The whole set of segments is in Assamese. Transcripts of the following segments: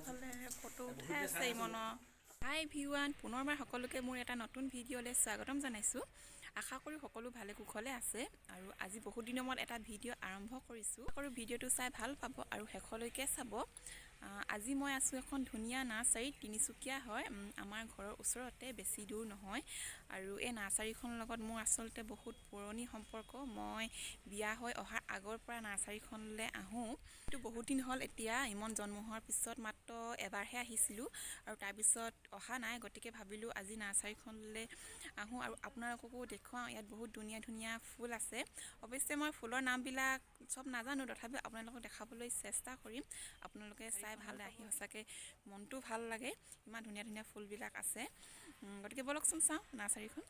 ফালে ফটো উঠাই আছে ইমনৰ। হাই ভিৱান, পুনৰবাৰ সকলোকে মোৰ এটা নতুন ভিডিঅ'লৈ স্বাগতম জনাইছোঁ। আশা কৰোঁ সকলো ভালে কুশলে আছে আৰু আজি বহুত দিনৰ মূৰত এটা ভিডিঅ' আৰম্ভ কৰিছোঁ। আৰু ভিডিঅ'টো চাই ভাল পাব আৰু শেষলৈকে চাব। আজি মই আছোঁ এখন ধুনীয়া নাৰ্চাৰীত, তিনিচুকীয়া হয়, আমাৰ ঘৰৰ ওচৰতে, বেছি দূৰ নহয়। আৰু এই নাৰ্চাৰীখনৰ লগত মোৰ আচলতে বহুত পুৰণি সম্পৰ্ক। মই বিয়া হৈ অহাৰ আগৰ পৰা নাৰ্চাৰীখনলৈ আহোঁ। কিন্তু বহুত দিন হ'ল এতিয়া, ইমন জন্ম হোৱাৰ পিছত মাত্ৰ এবাৰহে আহিছিলোঁ আৰু তাৰপিছত অহা নাই। গতিকে ভাবিলোঁ আজি নাৰ্চাৰীখনলৈ আহোঁ আৰু আপোনালোককো দেখুৱাওঁ। ইয়াত বহুত ধুনীয়া ধুনীয়া ফুল আছে। অৱশ্যে মই ফুলৰ নামবিলাক চব নাজানো, তথাপিও আপোনালোকক দেখাবলৈ চেষ্টা কৰিম। আপোনালোকে চাই ভাল আহি সঁচাকৈ মনটো ভাল লাগে। ইমান ধুনীয়া ধুনীয়া ফুলবিলাক আছে। গতিকে ব'লকচোন চাওঁ নাৰ্চাৰীখন।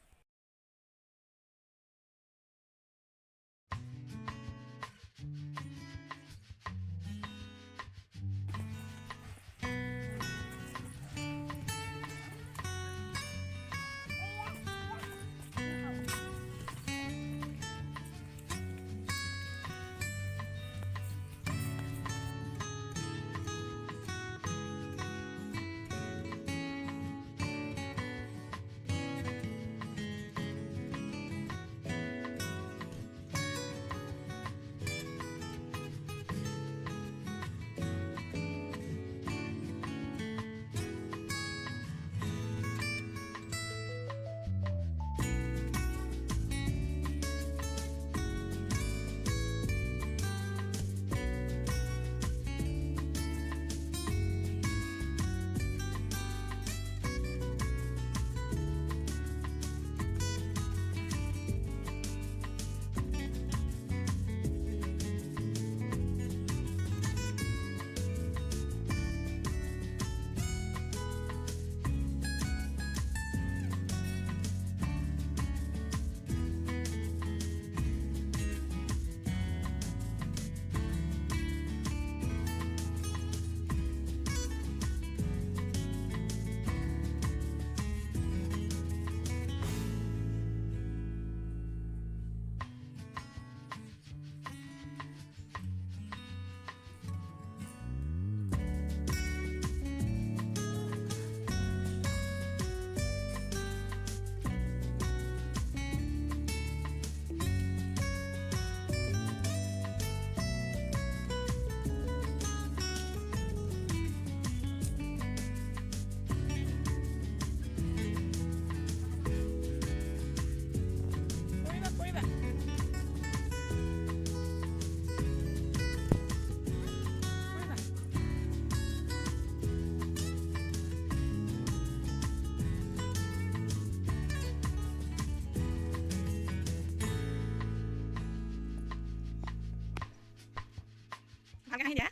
ভালকৈ আহি দিয়া,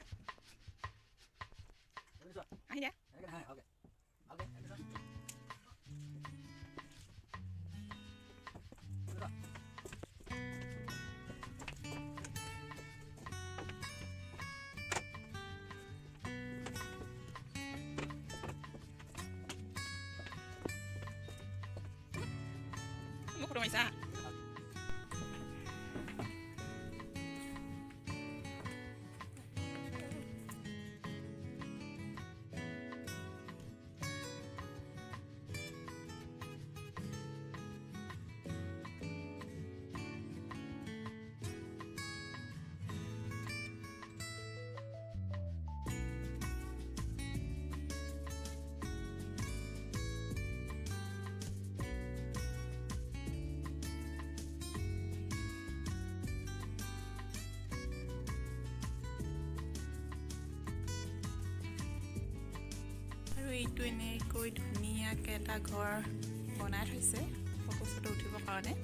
আহি দিয়া। মোক ফটো মাৰিছা? আৰু এইটো এনেকৈ ধুনীয়াকৈ এটা ঘৰ বনাই থৈছে ফটো চটো উঠিবৰ কাৰণে।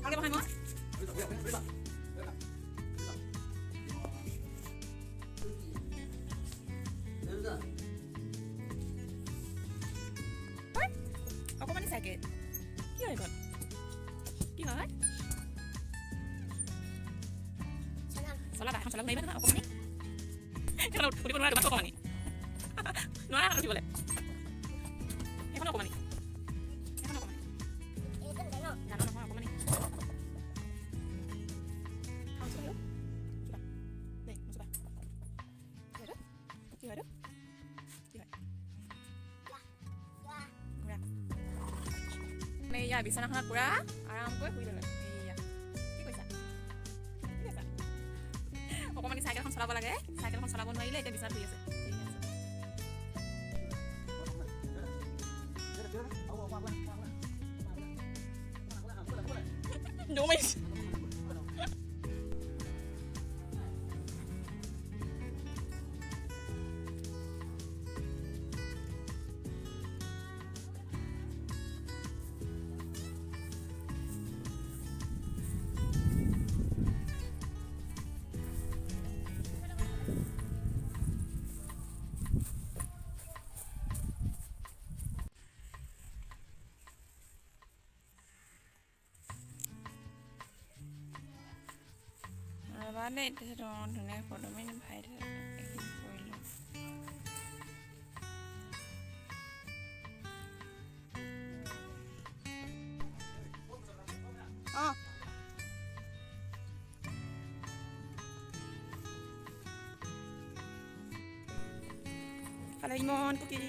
ভালকৈ বহাই মই অকণমানি চাইকেল কি হয় এইখন কি হয় চলাবা এখন চলাব নোৱাৰিবা নহয় অকণমানি সেইখন উঠিব নোৱাৰা তোমাক অকণমানি নোৱাৰা এখন উঠিবলৈ সেইখন অকণমানি সেইখন অকণমানি জানো নহয় অকণমানি কি হয় এয়া বিচনাখনত পুৰা আৰামকৈ শুই ল'লে এয়া কি কৈছা অকণমানি চাইকেলখন চলাব লাগে চাইকেলখন চলাব নোৱাৰিলে এতিয়া বিচনাত শুই আছে দৌৰ মাৰিছে ৰবা দেই ধুনীয়া ফটো মাৰি ভাই কৰিলোঁ অঁ খালে ইমান পুকি